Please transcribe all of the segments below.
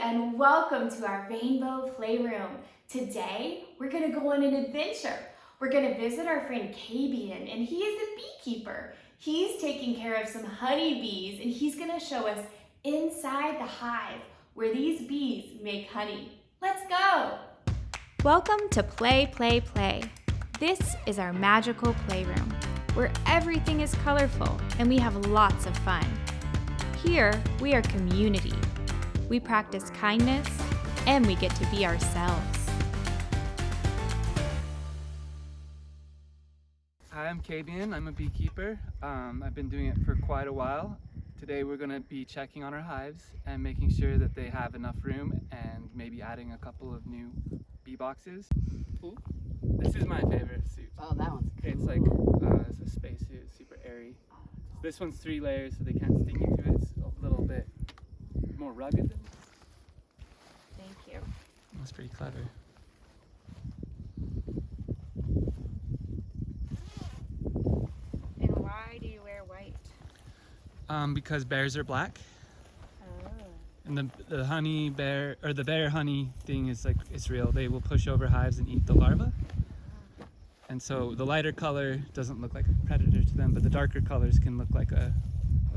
and welcome to our Rainbow Playroom. Today, we're gonna go on an adventure. We're gonna visit our friend Kabian, and he is a beekeeper. He's taking care of some honeybees, and he's gonna show us inside the hive where these bees make honey. Let's go! Welcome to Play, Play, Play. This is our magical playroom, where everything is colorful and we have lots of fun. Here, we are community. We practice kindness, and we get to be ourselves. Hi, I'm Kabian. I'm a beekeeper. I've been doing it for quite a while. Today we're going to be checking on our hives and making sure that they have enough room and maybe adding a couple of new bee boxes. This is my favorite suit. Oh, that one's cool. It's like it's a space suit, super airy. This one's 3 layers so they can't sting you through it. It's a little bit more rugged. Thank you. That's pretty clever. And why do you wear white? Because bears are black. Oh. And the honey bear, or the bear honey thing is like, it's real. They will push over hives and eat the larva. And so the lighter color doesn't look like a predator to them, but the darker colors can look like a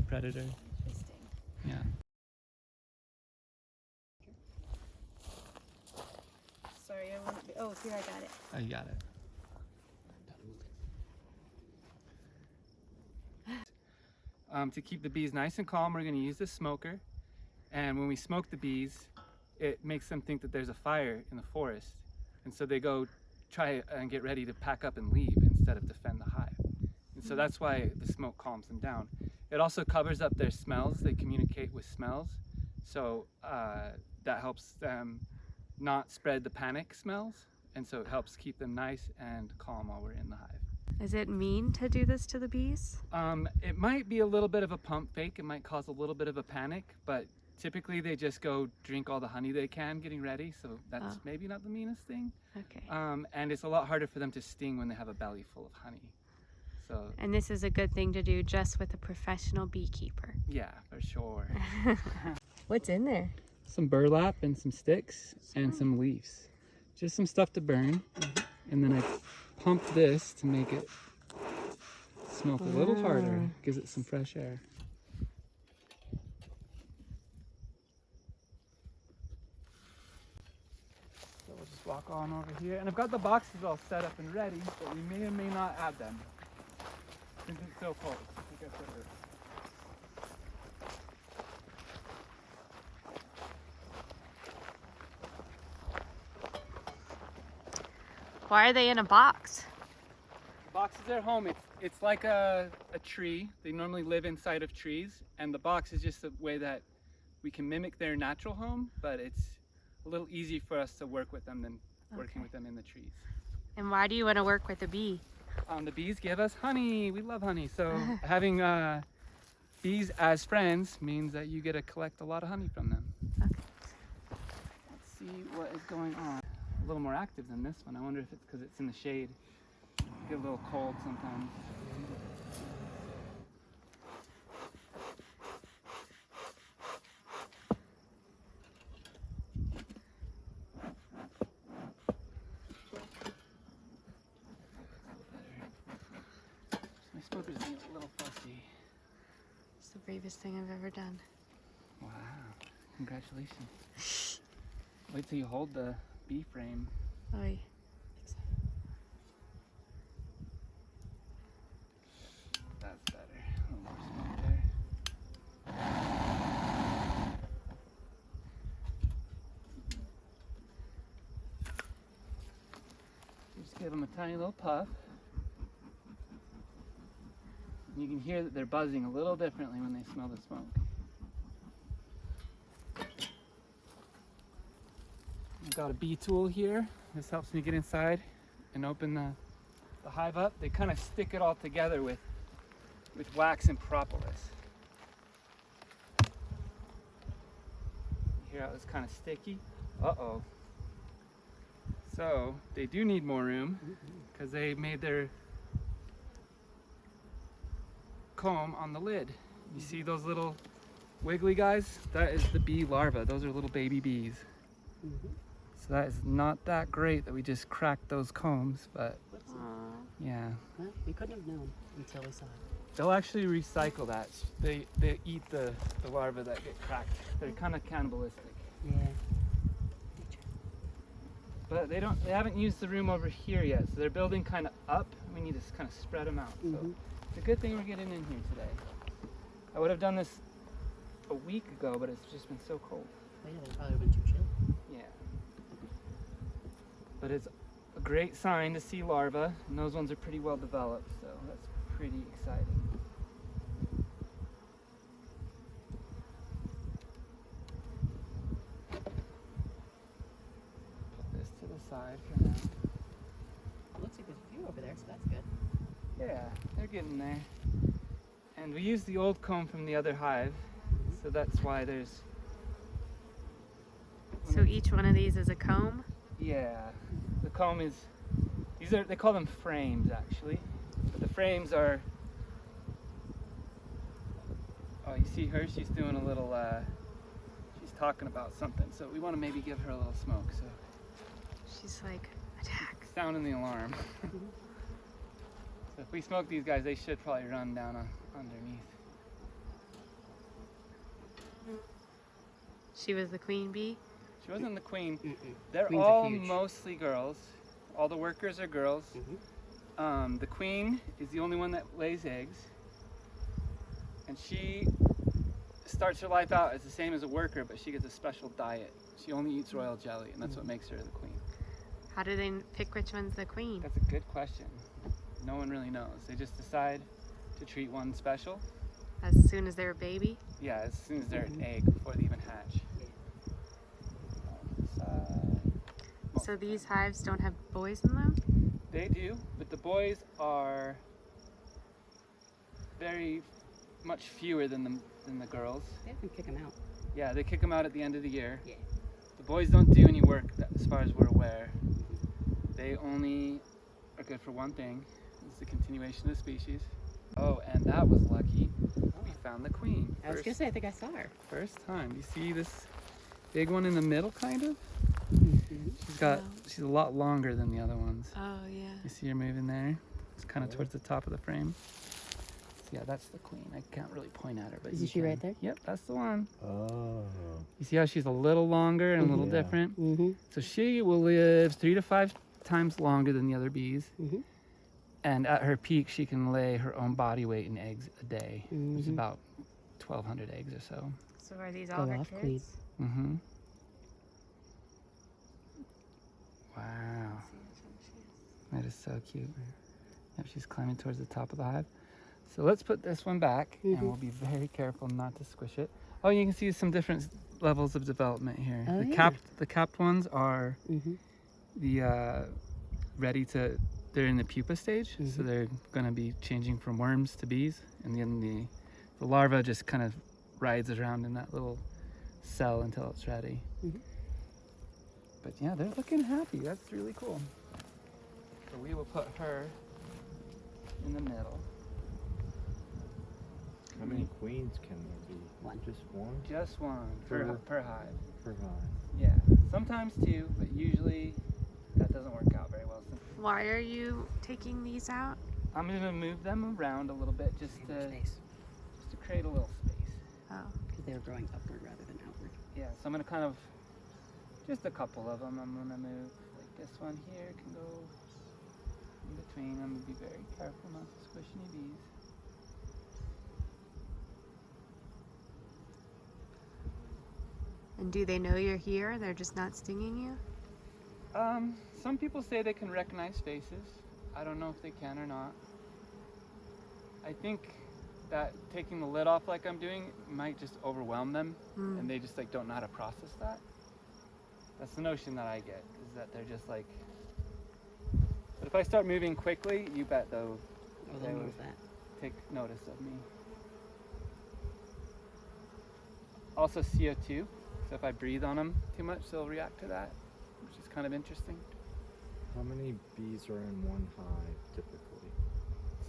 predator. Interesting. Yeah. Sorry, I won't be. Oh, here, I got it. Oh, you got it. To keep the bees nice and calm, we're going to use the smoker. And when we smoke the bees, it makes them think that there's a fire in the forest. And so they go try and get ready to pack up and leave instead of defend the hive. And so that's why the smoke calms them down. It also covers up their smells. They communicate with smells. So that helps them not spread the panic smells. And so it helps keep them nice and calm while we're in the hive. Is it mean to do this to the bees? It might be a little bit of a pump fake. It might cause a little bit of a panic, but typically they just go drink all the honey they can getting ready. So that's maybe not the meanest thing. Okay. And it's a lot harder for them to sting when they have a belly full of honey. So. And this is a good thing to do just with a professional beekeeper. Yeah, for sure. What's in there? Some burlap and some sticks and some leaves. Just some stuff to burn. And then I pump this to make it smoke a little harder. Gives it some fresh air. So we'll just walk on over here. And I've got the boxes all set up and ready, but we may or may not add them. Since it's so cold. I think I said it. Why are they in a box? Box is their home. It's like a tree. They normally live inside of trees, and the box is just a way that we can mimic their natural home, but it's a little easier for us to work with them than working with them in the trees. And why do you want to work with a bee? The bees give us honey. We love honey. So having bees as friends means that you get to collect a lot of honey from them. Okay. Let's see what is going on. A little more active than this one. I wonder if it's because it's in the shade. Get a little cold sometimes. My smoker's being a little fussy. It's the bravest thing I've ever done. Wow, congratulations. Wait till you hold the bee frame. Oy. That's better. A little more smoke there. Just give them a tiny little puff. And you can hear that they're buzzing a little differently when they smell the smoke. I've got a bee tool here. This helps me get inside and open the hive up. They kind of stick it all together with wax and propolis. You hear how it's kind of sticky? Uh-oh. So they do need more room because they made their comb on the lid. You see those little wiggly guys, that is the bee larva. Those are little baby bees. So that is not that great that we just cracked those combs, but yeah. Well, we couldn't have known until we saw it. They'll actually recycle that. They eat the larvae that get cracked. They're kind of cannibalistic. Yeah. But they haven't used the room over here yet, so they're building kind of up. We need to kind of spread them out. So it's a good thing we're getting in here today. I would have done this a week ago, but it's just been so cold. Well, yeah, they probably would have been too chill. Yeah. But it's a great sign to see larvae, and those ones are pretty well developed, so that's pretty exciting. Put this to the side for now. It looks like there's a few over there, so that's good. Yeah, they're getting there. And we used the old comb from the other hive, so that's why there's... So each one of these is a comb? Yeah, the comb is, they call them frames actually, but the frames are, oh, you see her, she's doing a little, she's talking about something, so we want to maybe give her a little smoke, so. She's like, attack. Sounding the alarm. So if we smoke these guys, they should probably run down underneath. She was the queen bee? She wasn't the queen. They're Queens are all huge. mostly girls. All the workers are girls. The queen is the only one that lays eggs. And she starts her life out as the same as a worker, but she gets a special diet. She only eats royal jelly, and that's what makes her the queen. How do they pick which one's the queen? That's a good question. No one really knows. They just decide to treat one special. As soon as they're a baby? Yeah, as soon as they're an egg, before they even hatch. So these hives don't have boys in them? They do, but the boys are very much fewer than the girls. They have to kick them out. Yeah, they kick them out at the end of the year. Yeah. The boys don't do any work as far as we're aware. They only are good for one thing. It's the continuation of the species. Oh, and that was lucky. We found the queen. I was gonna say, I think I saw her. First time. You see this big one in the middle, kind of? She's a lot longer than the other ones. Oh, yeah. You see her moving there? It's kind of towards the top of the frame. So yeah, that's the queen. I can't really point at her, but Isn't she right there? Yep, that's the one. Oh. You see how she's a little longer and a little Yeah. different? So she will live 3 to 5 times longer than the other bees. And at her peak, she can lay her own body weight in eggs a day, which is about 1,200 eggs or so. So are these all her off, kids? queen. Mm-hmm. Wow. That is so cute. Yep, she's climbing towards the top of the hive. So let's put this one back, and we'll be very careful not to squish it. Oh, you can see some different levels of development here. Oh, The capped ones are the ready to. They're in the pupa stage, so they're going to be changing from worms to bees, and then the larva just kind of rides around in that little cell until it's ready. But yeah, they're looking happy. That's really cool. So we will put her in the middle. How many queens can there be? One. Just one? Just one per hive. Per hive. Yeah, sometimes two, but usually that doesn't work out very well. Why are you taking these out? I'm going to move them around a little bit just to create a little space. Oh. Because they were growing upward rather than outward. Yeah, so I'm going to kind of, just a couple of them I'm going to move. Like this one here can go in between. I'm going to be very careful not to squish any bees. And do they know you're here? They're just not stinging you? Some people say they can recognize faces. I don't know if they can or not. I think that taking the lid off like I'm doing might just overwhelm them, and they just like don't know how to process that. That's the notion that I get, is that they're just like, but if I start moving quickly, you bet though, Oh, they they'll would move that. take notice of me. Also CO2, so if I breathe on them too much, they'll react to that, which is kind of interesting. How many bees are in one hive typically?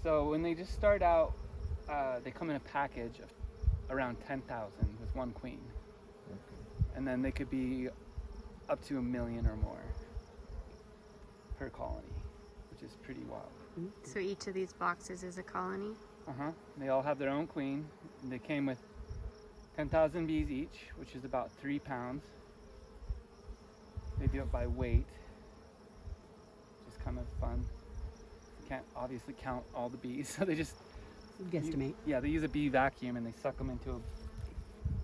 So when they just start out, they come in a package of around 10,000 with one queen. Okay. And then they could be up to 1 million or more per colony, which is pretty wild. So each of these boxes is a colony? They all have their own queen. They came with 10,000 bees each, which is about 3 pounds. They do it by weight, which is kind of fun. You can't obviously count all the bees, so they just Guesstimate. Yeah, they use a bee vacuum and they suck them into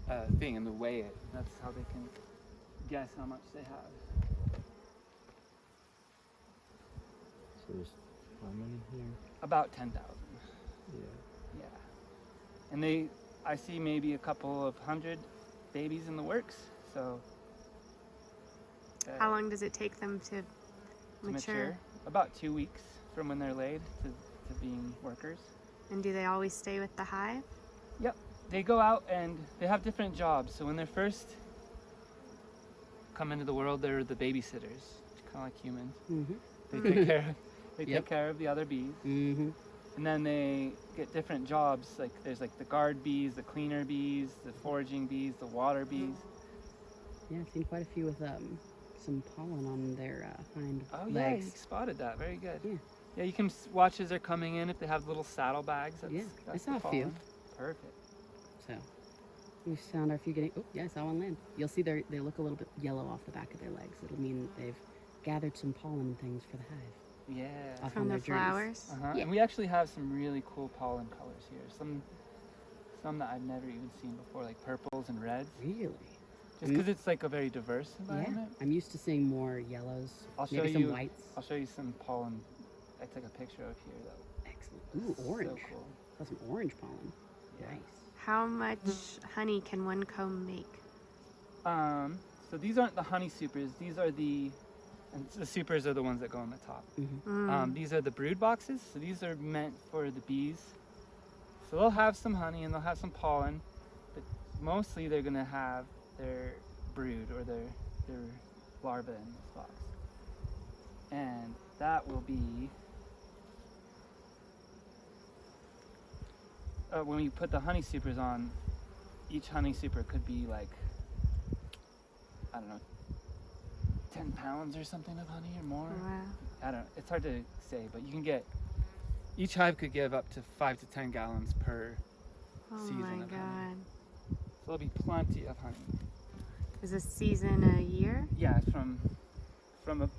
a thing and they weigh it. That's how they can guess how much they have. So there's how many here? About 10,000. Yeah. Yeah. And I see maybe a couple of hundred babies in the works. So. How long does it take them to mature? About 2 weeks from when they're laid to being workers. And do they always stay with the hive? Yep. They go out and they have different jobs. So when they're first come into the world, they're the babysitters, kind of like humans. They take care of the other bees. And then they get different jobs. Like there's like the guard bees, the cleaner bees, the foraging bees, the water bees. Yeah, I've seen quite a few with some pollen on their hind Oh yeah, legs. you spotted that. Very good. Yeah. Yeah, you can watch as they're coming in if they have little saddle bags. That's, Yeah, I that's saw the a few. pollen. Perfect. So we found our few getting. Oh, yeah, I saw one land. You'll see they look a little bit yellow off the back of their legs. It'll mean they've gathered some pollen and things for the hive. Yeah. Off From on the their journeys. flowers? Yeah. And we actually have some really cool pollen colors here. Some that I've never even seen before, like purples and reds. Really? Just because it's like a very diverse Yeah. environment. I'm used to seeing more yellows. I'll show maybe you. some whites. I'll show you some pollen. I took a picture of here though. Excellent. Ooh, orange. So cool. Got some orange pollen. Yeah. Nice. How much honey can one comb make? So these aren't the honey supers. These are and the supers are the ones that go on the top. These are the brood boxes. So these are meant for the bees. So they'll have some honey and they'll have some pollen, but mostly they're gonna have their brood or their larvae in this box. And that will be when you put the honey supers on, each honey super could be like, I don't know, 10 pounds or something of honey or more. Wow. I don't know, it's hard to say, but you can get, each hive could give up to 5 to 10 gallons per Oh season my of god. honey. So there'll be plenty of honey. Is this season a year? Yeah,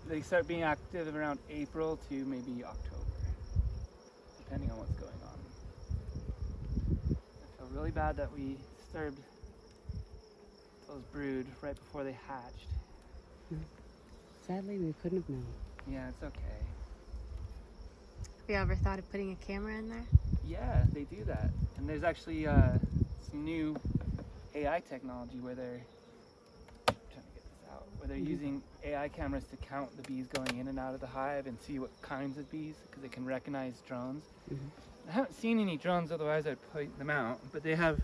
they start being active around April to maybe October, depending on what's going on. I feel really bad that we disturbed those brood right before they hatched. Sadly, we couldn't have known. Yeah, it's okay. Have you ever thought of putting a camera in there? Yeah, they do that. And there's actually some new AI technology where they're using AI cameras to count the bees going in and out of the hive and see what kinds of bees, because they can recognize drones. I haven't seen any drones, otherwise I'd point them out, but they have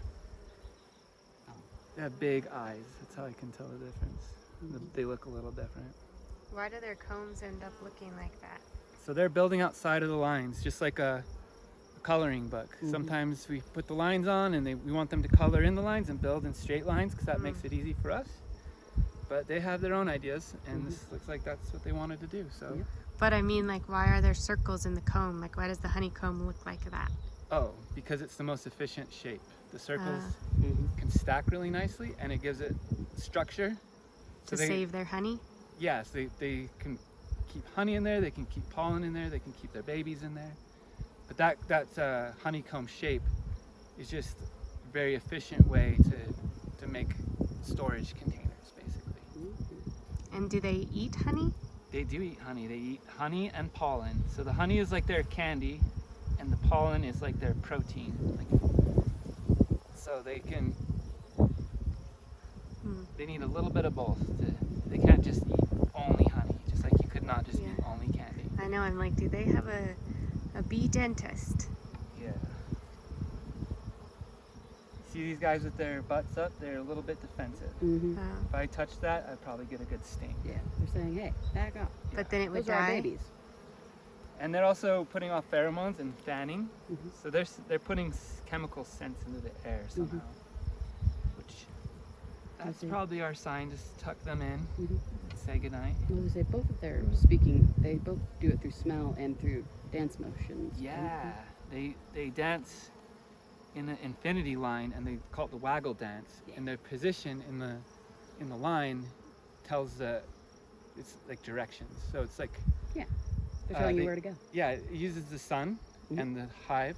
big eyes. That's how I can tell the difference. They look a little different. Why do their combs end up looking like that? So they're building outside of the lines, just like a coloring book. Sometimes we put the lines on and we want them to color in the lines and build in straight lines because that makes it easy for us. But they have their own ideas, and this looks like that's what they wanted to do. So. Yeah. But I mean, like, why are there circles in the comb? Like, why does the honeycomb look like that? Oh, because it's the most efficient shape. The circles can stack really nicely, and it gives it structure. To save their honey? Yes, they can keep honey in there, they can keep pollen in there, they can keep their babies in there. But that honeycomb shape is just a very efficient way to make storage containers, basically. And do they eat honey? They do eat honey. They eat honey and pollen. So the honey is like their candy, and the pollen is like their protein. So they can. They need a little bit of both. They can't just eat only honey, just like you could not just eat only candy. I know. I'm like, do they have a bee dentist? Yeah. See these guys with their butts up? They're a little bit defensive. If I touch that, I'd probably get a good sting. Yeah, they're saying, hey, back off. But then it would Those are our die. babies. And they're also putting off pheromones and fanning. So they're putting chemical scents into the air somehow, which That's see. probably our sign. Just tuck them in. Mhm. Say goodnight. Well, they say both of their speaking, they both do it through smell and through dance motions. Yeah, they dance in an infinity line, and they call it the waggle dance. Yeah. And their position in the line tells it's like directions. So it's like They're telling you they- where to go. yeah, it uses the sun Mhm. and the hive,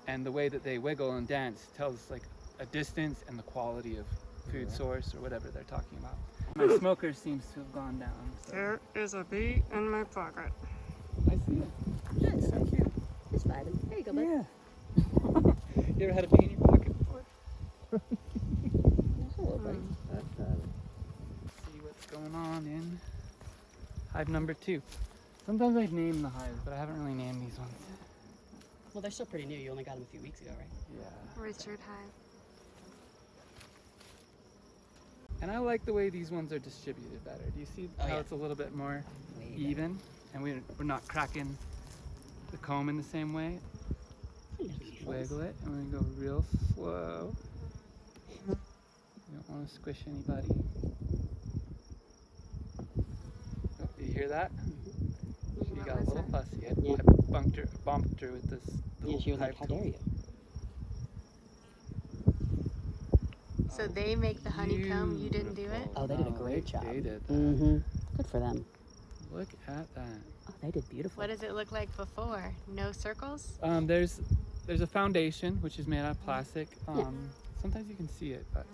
and the way that they wiggle and dance tells like a distance and the quality of food source or whatever they're talking about. My smoker seems to have gone down. So. There is a bee in my pocket. I see it. It's so cute. It's vibing. There you go, bud. Yeah. You ever had a bee in your pocket before? Hello, buddy. Let's see what's going on in hive number 2. Sometimes I name the hives, but I haven't really named these ones. Well, they're still pretty new. You only got them a few weeks ago, right? Yeah. Richard Hive. And I like the way these ones are distributed better. Do you see Oh, how yeah. it's a little bit more Way even? And we're not cracking the comb in the same way. better. Wiggle it, and we're gonna go real slow. You don't want to squish anybody. Oh, you hear that? She What got a was little that? fussy. Yeah. I bumped her with this Yeah, little she was like, hive how tool. dare you? So they make the honeycomb, you didn't do it? Oh, they did a No, great job. They did. Mm-hmm. Good for them. Look at that. Oh, they did beautiful. What does it look like before? No circles? There's a foundation which is made out of plastic. Yeah. Sometimes you can see it, but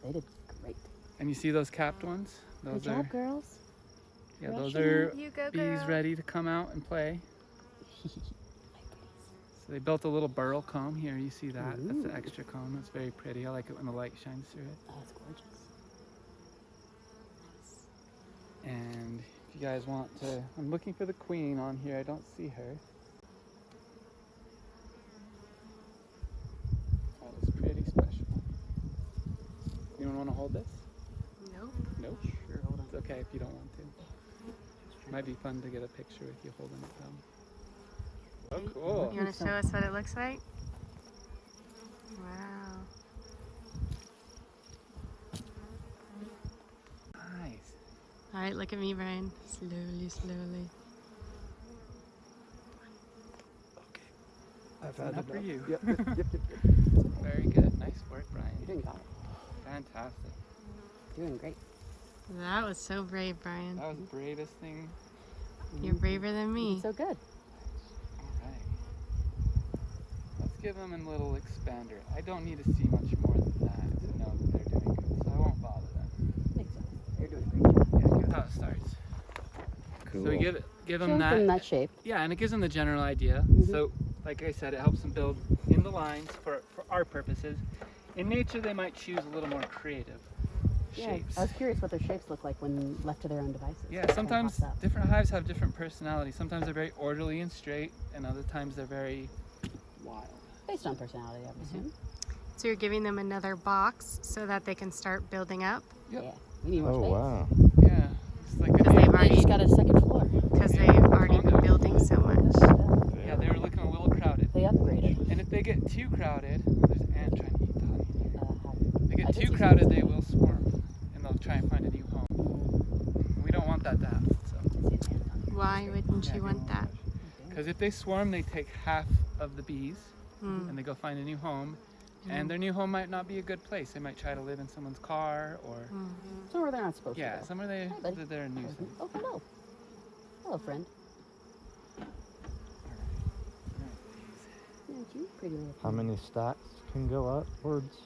They did great. and you see those capped ones? Those Good are job, girls. yeah, those Crushing are You go, bees girl. ready to come out and play. So they built a little burl comb here. You see that? That's the Ooh. extra comb. It's very pretty. I like it when the light shines through it. Oh, that's gorgeous. And if you guys want to, I'm looking for the queen on here. I don't see her. That is pretty special. Anyone want to hold this? Nope. Nope. Sure, hold on. It's okay if you don't want to. Might be fun to get a picture with you holding it down. Oh, cool. You want to show us what it looks like? Wow. Nice. All right, look at me, Brian. Slowly, slowly. Okay. I've That's enough for you. Yep. Very good. Nice work, Brian. You're doing good. Fantastic. Doing great. That was so brave, Brian. That was the bravest thing. You're braver than me. So good. Alright. Let's give them a little expander. I don't need to see much more than that to know that they're doing good, so I won't bother them. Makes sense. You're doing a great job. Yeah, here's how it starts. Cool. So we give them Shows that. them that shape. Yeah, and it gives them the general idea. Mhm. So, like I said, it helps them build in the lines for our purposes. In nature, they might choose a little more creative shapes. I was curious what their shapes look like when left to their own devices. Yeah, What kind of sometimes pops up. different hives have different personalities. Sometimes they're very orderly and straight, and other times they're very wild. Based on personality, I would assume. So you're giving them another box so that they can start building up? Yep. Yeah. We need more Oh space. wow. Yeah, it's like Because a they've They already, just got a second floor. because they've already been building so much. yeah, they were looking a little crowded. They upgraded. And if they get too crowded, there's an ant trying to eat the honey. If they I get did too see crowded, some. they will swarm, and they'll try and find a new home. We don't want that to happen. So, Why wouldn't you want that? because if they swarm, they take half of the bees, Hmm. and they go find a new home. And their new home might not be a good place. They might try to live in someone's car, or Somewhere they're not supposed to yeah, go. somewhere Hi, buddy. they're a nuisance. Oh, hello. Hello, friend. Aren't you pretty little How friend? many stacks can go upwards?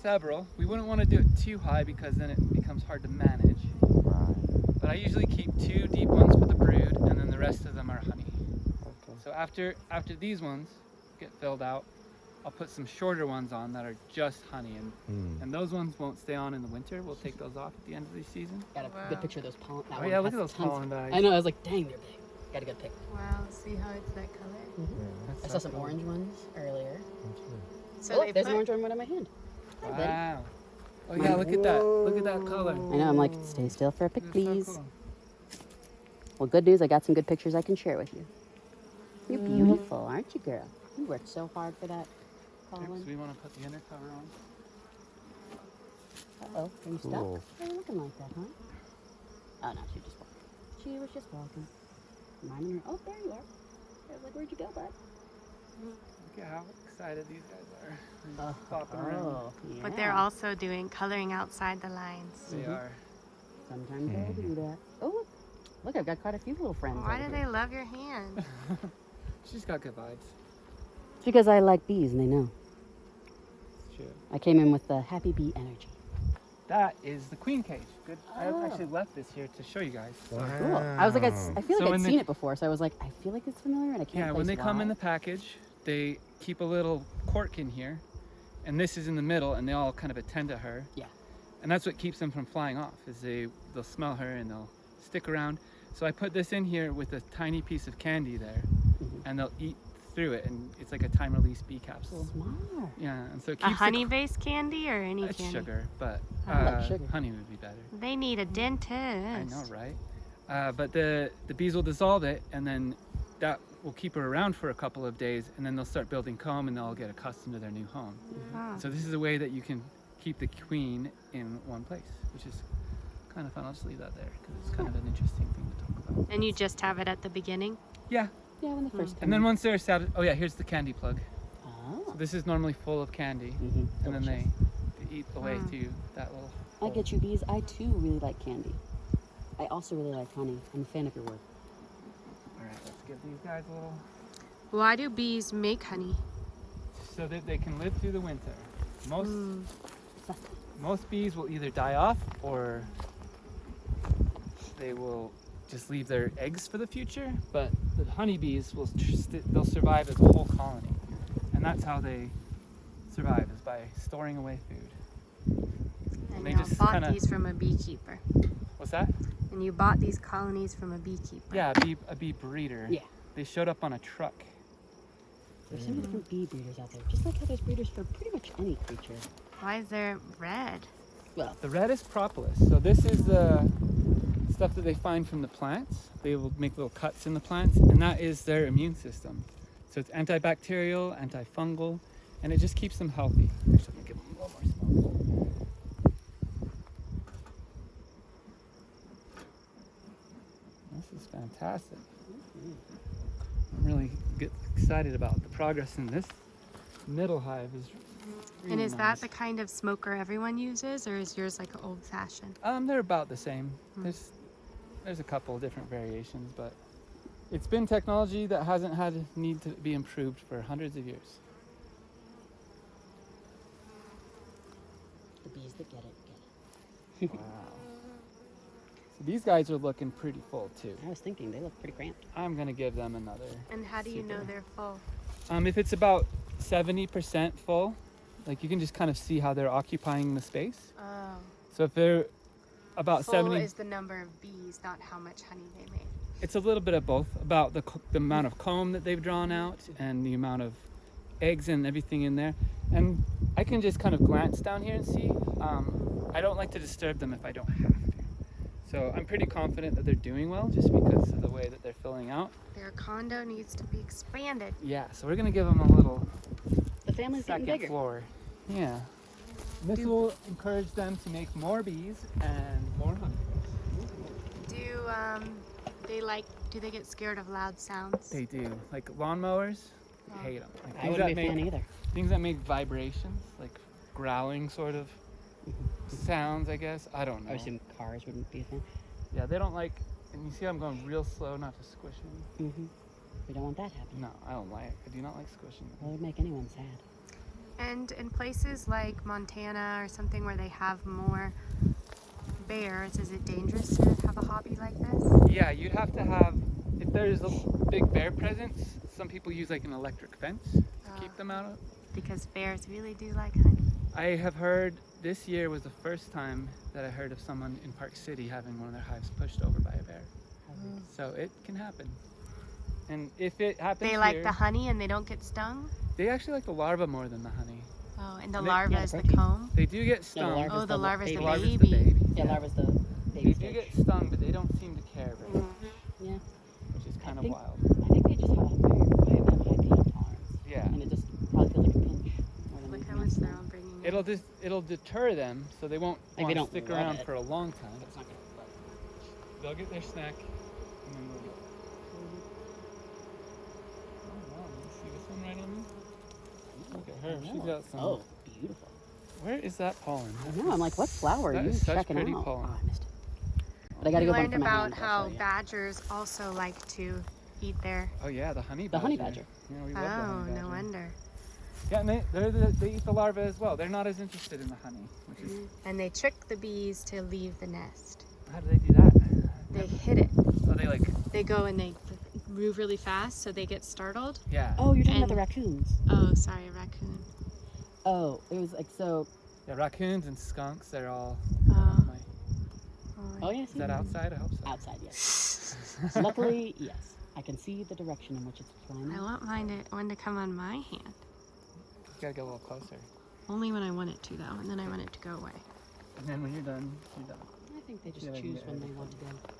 Several. We wouldn't want to do it too high because then it becomes hard to manage. Right. But I usually keep 2 deep ones for the brood, and then the rest of them are honey. Okay. So after these ones get filled out, I'll put some shorter ones on that are just honey, and those ones won't stay on in the winter. We'll take those off at the end of the season. Got a Wow. good picture of those pollen. That Oh one yeah, look has at those tons- pollen bags. I know. I was like, dang, they're big. Got a good pic. Wow, see how it's that color? That's I so saw some cool. orange ones earlier. So Oh, they there's put, an orange one right on my hand. Hi, buddy. Wow. Oh yeah, look at that. Look at that color. I know. I'm like, stay still for a pic, That's so please. cool. Well, good news. I got some good pictures I can share with you. You're beautiful, aren't you, girl? You worked so hard for that Oops, pollen. we want to put the inner cover on. Uh-oh, are you stuck? Cool. Why are you looking like that, huh? Oh, no, she was just walking. She was just walking. Minding her. Oh, there you are. I was like, where'd you go, bud? Look at how excited these guys are. They're Oh, just flopping around. yeah. But they're also doing coloring outside the lines. They are. Sometimes they'll do that. Oh, look, I've got quite a few little friends. Why over do here. they love your hand? She's got good vibes. It's because I like bees and they know. It's true. I came in with the happy bee energy. That is the queen cage. Good. I Oh. actually left this here to show you guys. So, Cool. I was like, I feel So like when I'd they- seen it before, so I was like, I feel like it's familiar and I can't yeah, when place they come in why. the package, they keep a little cork in here, and this is in the middle, and they all kind of attend to her. Yeah. And that's what keeps them from flying off, is they'll smell her and they'll stick around. So I put this in here with a tiny piece of candy there, Mhm. and they'll eat through it, and it's like a time-release bee capsule. Smart. Yeah, and so it A keeps the honey-based candy or any it's candy? sugar, but I like sugar. honey would be better. They need a dentist. I know, right? But the bees will dissolve it, and then that will keep her around for a couple of days, and then they'll start building comb, and they'll all get accustomed to their new home. Oh. So this is a way that you can keep the queen in one place, which is kind of fun. I'll just leave that there because it's kind of an interesting thing to talk about. And you just have it at the beginning? Yeah, Yeah, when they first come and then in. once they're satisfied, oh yeah, here's the candy plug. Oh. So this is normally full of candy, Mhm. and then Delicious. they eat away Mm. through that little I hole. get you, bees. I too really like candy. I also really like honey. I'm a fan of your work. All right, let's give these guys a little, Why do bees make honey? so that they can live through the winter. Most Mm. Most bees will either die off or they will just leave their eggs for the future, but the honeybees will they'll survive as a whole colony. And that's how they survive, is by storing away food. And they you just bought kinda- these from a beekeeper. What's that? And you bought these colonies from a beekeeper. Yeah, a bee breeder. Yeah. They showed up on a truck. There's so many different bee breeders out there. Just like how there's breeders for pretty much any creature. Why is there red? Well, The red is propolis. So this is the stuff that they find from the plants. They will make little cuts in the plants, and that is their immune system. So it's antibacterial, antifungal, and it just keeps them healthy. Actually, I'm gonna give them a little more smoke. This is fantastic. I'm really excited about the progress in this middle hive. Is And really is nice. that the kind of smoker everyone uses, or is yours like old-fashioned? They're about the same. Hmm. There's a couple different variations, but it's been technology that hasn't had need to be improved for hundreds of years. the bees that get it, get it. Wow. So these guys are looking pretty full too. I was thinking they look pretty cramped. I'm gonna give them another. And how do you know Super. they're full? If it's about 70% full, like you can just kind of see how they're occupying the space. Oh. So if they're about Full 70, is the number of bees, not how much honey they make. it's a little bit of both, about the amount of comb that they've drawn out and the amount of eggs and everything in there. And I can just kind of glance down here and see. I don't like to disturb them if I don't have to. So I'm pretty confident that they're doing well just because of the way that they're filling out. Their condo needs to be expanded. Yeah, so we're gonna give them a little The family's getting second bigger. floor. Yeah. This will encourage them to make more bees and more honey. Do they get scared of loud sounds? They do. Like lawnmowers, Oh. hate them. Like I wouldn't be a fan either. things that make vibrations, like growling sort of sounds, I guess. I don't know. I assume cars wouldn't be a fan. Yeah, they don't like, and you see I'm going real slow not to squish them. Mm-hmm. We don't want that happening. No, I do not like squishing Well, them. it would make anyone sad. And in places like Montana or something where they have more bears, is it dangerous to have a hobby like this? Yeah, you'd have to have, if there's a big bear presence, some people use like an electric fence to keep them out of. Because bears really do like honey. I have heard this year was the first time that I heard of someone in Park City having one of their hives pushed over by a bear. So it can happen. And if it happens They like here, the honey and they don't get stung? they actually like the larva more than the honey. Oh, and the They- larva yeah, is the protein. comb? They do get stung. larva's Oh, the the larva's baby. the Larva's the baby. baby. Yeah, larva's the They baby do stage. get stung, but they don't seem to care very much, Yeah. which is kind of think- wild. I think they just have a high pain tolerance. Yeah. And it just probably feels like a pinch more than Look anything how much else. they're all bringing it'll deter them, so they won't Like, they want to don't stick love around it. for a long time. But it's not gonna love it. They'll get their snack, and then they'll go. Oh wow, you see this one right on me? Look at her. She's got some. Oh, beautiful. Where is that pollen? I know. I'm like, what flower are That you is such checking pretty out? pollen. Oh, I missed it. But I gotta We go one learned for my about hands, I'll how show you. badgers also like to eat their. Oh yeah, the honey The badger. honey badger. Yeah, we love the Oh, honey badger. no wonder. Yeah, and they eat the larvae as well. They're not as interested in the honey, which is And they trick the bees to leave the nest. how do they do that? They hit it. Oh, they like They go and they move really fast, so they get startled. yeah. Oh, you're talking about And- the raccoons. Oh, sorry, a raccoon. Oh, it was like so. Yeah, raccoons and skunks. They're all. Oh. Oh yeah. Is that outside? I hope so. Outside, yes. Luckily, yes. I can see the direction in which it's flying. I want one to come on my hand. You gotta get a little closer. Only when I want it to, though, and then I want it to go away. And then when you're done, you're done. I think they just Yeah, they can choose get when ready they for want to it. go.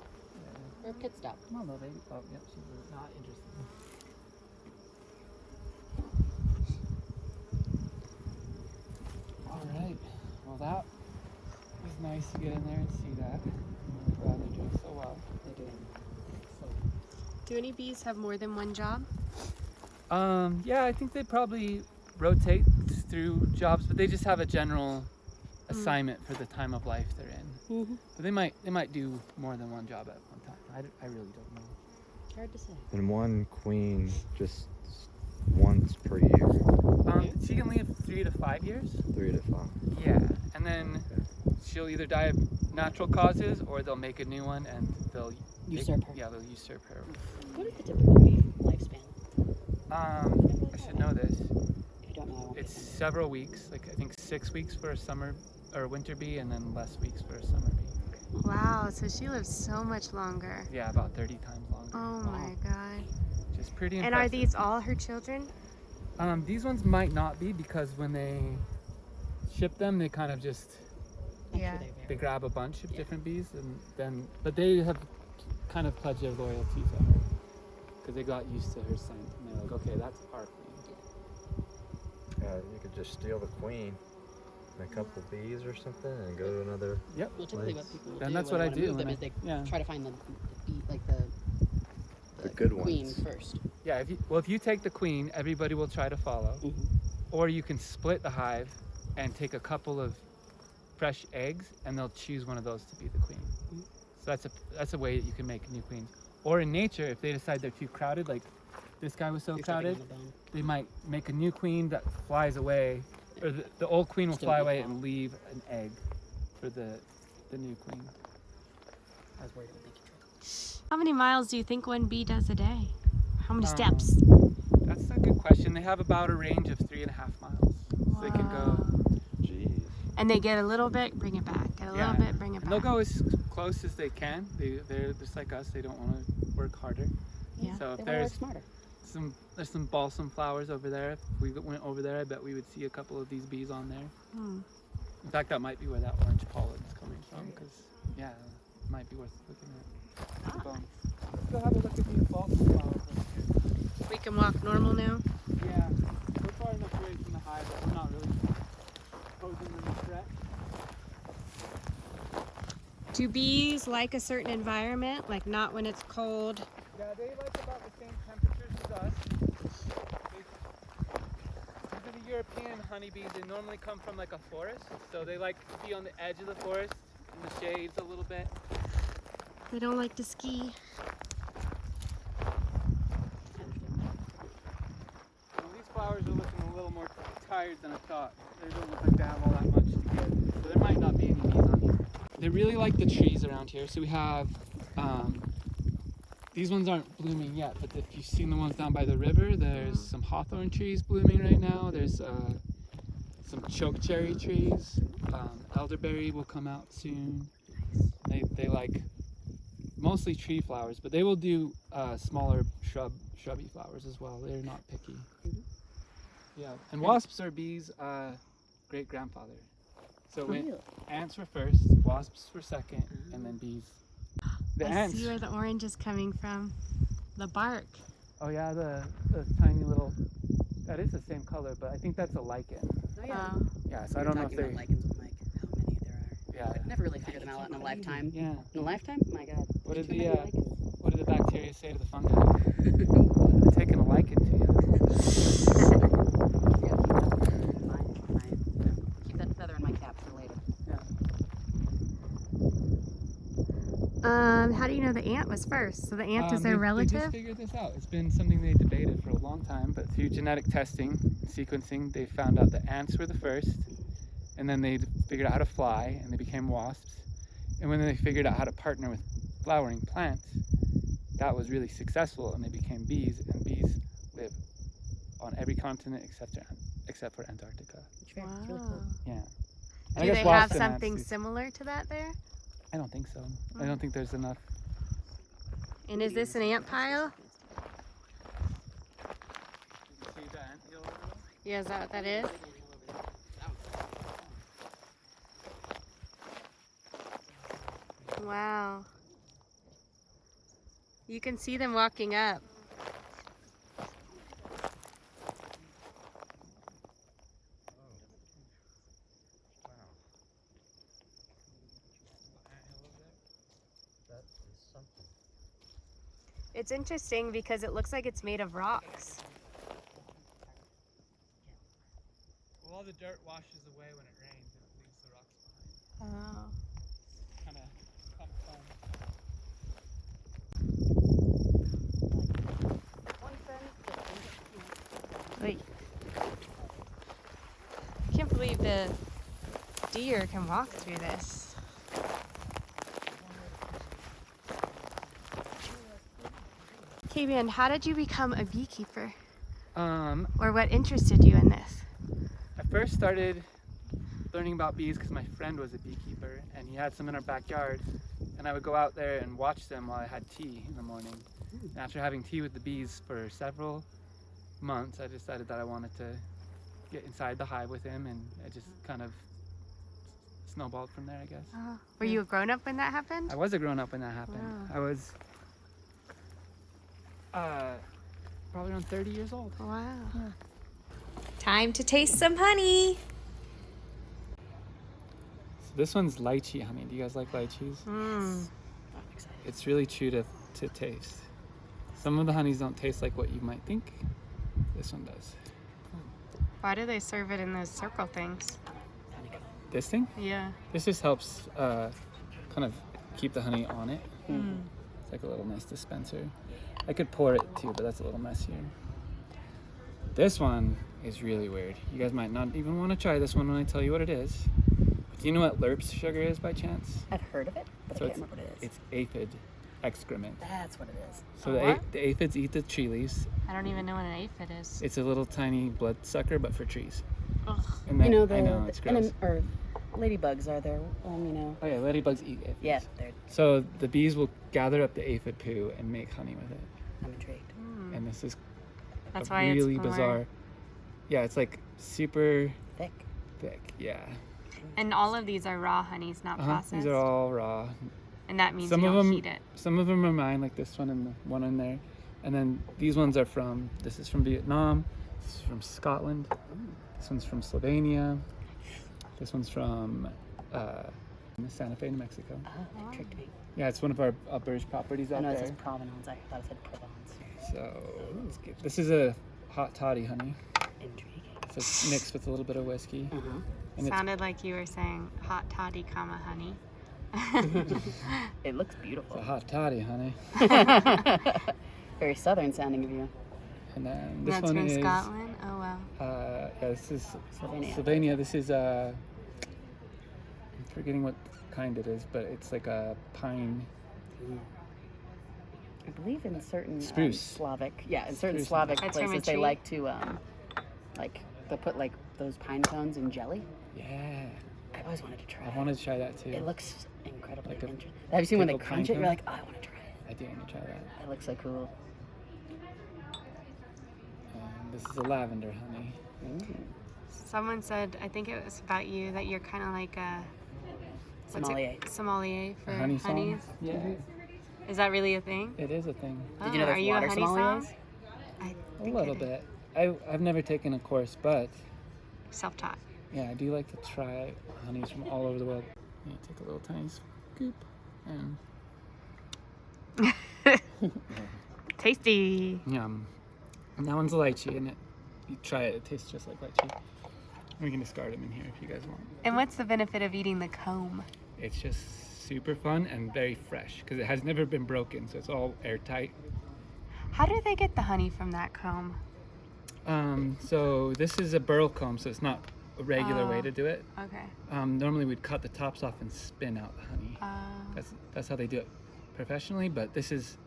Yeah. Or a pit stop. Come on, little baby. Oh, yeah, she's not interested. All right. Well, that was nice to get in there and see that. I'm glad they're doing so well. They do. Do any bees have more than one job? Yeah, I think they probably rotate through jobs, but they just have a general assignment for the time of life they're in. Mm-hmm. But they might do more than one job at one time. I really don't know. Hard to say. And one queen just once per year, She can live 3 to 5 years. 3 to 5. Yeah, and then she'll either die of natural causes or they'll make a new one and they'll Usurp her. Yeah, they'll usurp her. What is the typical bee lifespan? I should know this. If you don't know, I won't. It's be offended. several weeks, like I think 6 weeks for a summer or winter bee, and then less weeks for a summer bee. Wow, so she lives so much longer. Yeah, about 30 times longer. Oh my god. Just pretty And impressive. are these all her children? These ones might not be because when they ship them, they kind of just I'm Yeah. Sure they they vary. grab a bunch of Yeah. different bees, and then but they have kind of pledged their loyalty to her because they got used to her scent, and they're like, okay, that's our queen. You could just steal the queen and a couple bees or something and go to another. Yep. Well, typically Nice. what people will And do that's when what they I wanna do move them when is they yeah. try to find the bee, like The good queen ones. first. Yeah, if you take the queen, everybody will try to follow. Mm-hmm. Or you can split the hive and take a couple of fresh eggs, and they'll choose one of those to be the queen. Mhm. So that's a way that you can make new queens. Or in nature, if they decide they're too crowded, like this guy was so You're stepping crowded, on the bone. they might make a new queen that flies away, or the old queen will Still fly be away fine. and leave an egg for the new queen. I was worried it would make you trick. How many miles do you think one bee does a day? How many Um, steps? That's a good question. They have about a range of 3.5 miles. So they can go. Jeez. And they get a little bit, bring it back. Get a little bit, bring it And back. they'll go as close as they can. They're just like us. They don't want to work harder. Yeah. So if They wanna work there's smarter. there's some balsam flowers over there. If we went over there, I bet we would see a couple of these bees on there. Hmm. In fact, that might be where that orange pollen is coming from. Because yeah, it might be worth looking at. Ah, So, let's go have a look at these balsam flowers over here. We can walk normal now. Yeah, we're far enough away from the hive that we're not really posing them a threat. Do bees like a certain environment? Like not when it's cold? Yeah, they like about the same temperatures as us. These are the European honeybees. They normally come from like a forest, so they like to be on the edge of the forest in the shades a little bit. They don't like to ski. Well, these flowers are looking a little more tired than I thought. They don't look like they have all that much to give. So there might not be any bees on here. They really like the trees around here. So we have, these ones aren't blooming yet, but if you've seen the ones down by the river, there's some hawthorn trees blooming right now. There's some chokecherry trees. Elderberry will come out soon. They like mostly tree flowers, but they will do smaller shrubby flowers as well. They're not picky. Yeah, and wasps are bees' great grandfather. So when Really? ants were first, wasps were second, and then bees. The I ants. see where the orange is coming from. The bark. Oh yeah, the tiny little. That is the same color, but I think that's a lichen. Oh, yeah. Oh. Yeah, so I We don't were know if talking they. about lichens with Mike, how many there are. Yeah. Never really figured them out in a lifetime. Yeah. In a lifetime? My God. What did Too many lichens. what did the bacteria say to the fungi? They're taking a liking to you. Keep that feather in my cap for later. How do you know the ant was first? So the ant is their They relative? just figured this out. It's been something they debated for a long time, but through genetic testing, sequencing, they found out that ants were the first, and then they figured out how to fly, and they became wasps. And when they figured out how to partner with flowering plants, that was really successful, and they became bees, and bees live on every continent except for Antarctica. It's very it's really cool. Yeah. And I Do guess they wasps have and ants something do- similar to that there? I don't think so. I don't think there's enough. And is this an ant pile? Yeah, is that what that is? Wow. You can see them walking up. That is something. It's interesting because it looks like it's made of rocks. Well, all the dirt washes away when it rains and it leaves the rocks behind. Oh. Kind of fun. Wait. I can't believe the deer can walk through this. Kabian, how did you become a beekeeper? I Or what interested you in this? first started learning about bees because my friend was a beekeeper and he had some in our backyard, and I would go out there and watch them while I had tea in the morning. And after having tea with the bees for several months, I decided that I wanted to get inside the hive with him, and it just kind of snowballed from there, I guess. Were you a grown-up when that happened? I was a grown-up when that happened. Wow. I was probably around 30 years old. Wow. Yeah. Time to taste some honey. So this one's lychee honey. Do you guys like lychees? Mm. I'm excited. It's really chew to taste. Some of the honeys don't taste like what you might think. This one does. Why do they serve it in those circle things? This thing? Yeah. This just helps kind of keep the honey on it. It's like a little nice dispenser. I could pour it too, but that's a little messier. This one is really weird. You guys might not even want to try this one when I tell you what it is. Do you know what lerps sugar is by chance? I've heard of it, but So I can't remember what it is. It's aphid excrement. That's what it is. So What? the aphids eat the tree leaves. I don't even know what an aphid is. It's a little tiny blood sucker, but for trees. Ugh. And then, You know, I know, it's gross. or ladybugs are there, you know. Oh yeah, ladybugs eat aphids. Yeah, they're, So the bees will gather up the aphid poo and make honey with it. I'm intrigued. And this is That's a why really it's more... bizarre. Yeah, it's like super Thick. thick. Yeah. And all of these are raw honeys, not processed. These are all raw. And that means Some you of don't them, heat it. some of them are mine, like this one and the one in there. And then these ones are from. This is from Vietnam. This is from Scotland. This one's from Slovenia. This one's from Santa Fe, New Mexico. Oh, they tricked me. Yeah, it's one of our Burge properties I out know it there. says Provenance. I thought it said Provence. So let's get. This is a hot toddy honey. Intriguing. So it's mixed with a little bit of whiskey. Uh-huh. And Sounded like you were saying hot toddy, comma, honey. It looks it's beautiful. a hot toddy honey. Very southern sounding of you. And then this That's one from is. Scotland? Oh, wow. Yeah, this is Slovenia. Slovenia. This is I'm forgetting what kind it is, but it's like a pine. I believe in certain Spruce. Slavic, in certain Spruce. Slavic That's from a places they tree? like to like they'll put like those pine cones in jelly. Yeah, I always wanted to try I it. wanted to try that too. It looks incredibly Like a interesting. Have you seen when they pickled crunch pine it? You're cone? like, oh, I want to try it. I do want to try that. It looks so cool. And this is a lavender honey. Someone said, I think it was about you, that you're kind of like a... what's Sommelier. it? Sommelier for A honey honeys. song? Yeah, Is that really a thing? it is a thing. Did you know Oh, there's are you a water honey sommeliers? som? I A think little I did. bit. I've never taken a course, but Self-taught. Yeah, I do like to try honeys from all over the world. You take a little tiny scoop and Tasty. yum. And that one's lychee, and you try it, it tastes just like lychee. We can discard them in here if you guys want. And what's the benefit of eating the comb? It's just super fun and very fresh because it has never been broken, so it's all airtight. How do they get the honey from that comb? So this is a burl comb, so it's not a regular way to do it. Okay. Normally we'd cut the tops off and spin out the honey. That's how they do it professionally, but this is,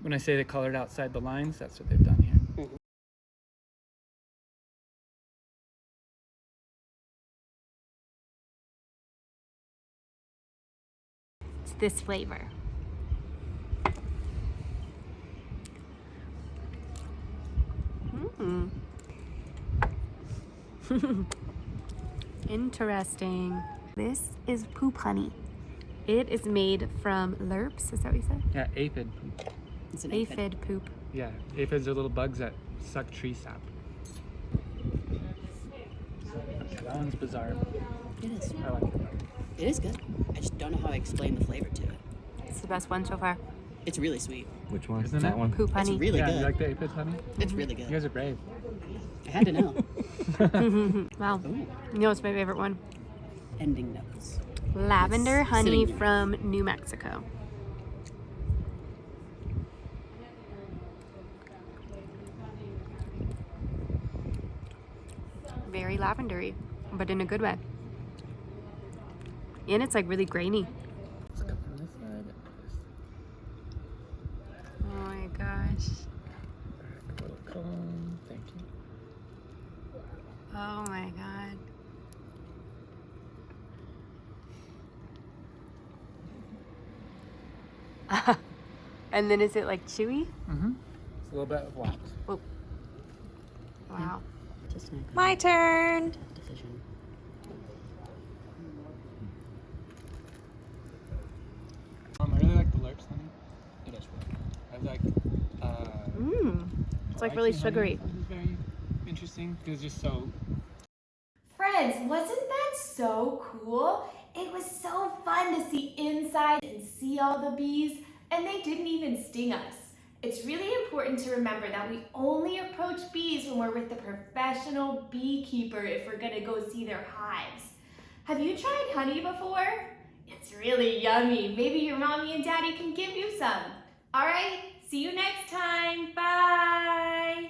when I say they colored outside the lines, that's what they've done here. It's this flavor. Interesting. This is poop honey. It is made from lerps, is that what you said? Yeah, aphid poop. It's an Aphid poop. Yeah, aphids are little bugs that suck tree sap. Yeah, that one's bizarre. It is. I like it. It is good. I just don't know how to explain the flavor to it. It's the best one so far. It's really sweet. Which one? Isn't that it? one? Poop honey. It's really Yeah, good. you like the aphids, honey? It's really You good. guys are brave. I had to know. Wow. Ooh. You know what's my favorite one? Ending notes. Lavender It's honey sitting there. from New Mexico. Very lavendery, but in a good way. And it's like really grainy. Let's go from this side. Oh my gosh. Back a little comb. Thank you. Oh my god. And then is it like chewy? Mm-hmm. It's a little bit of wax. Wow. Just an My turn. decision. I really like the lerps honey. It is I like It's like really lychee honey. sugary. It's very interesting because it's just so. Friends, wasn't that so cool? It was so fun to see inside and see all the bees, and they didn't even sting us. It's really important to remember that we only approach bees when we're with the professional beekeeper if we're gonna go see their hives. Have you tried honey before? It's really yummy. Maybe your mommy and daddy can give you some. All right, see you next time. Bye.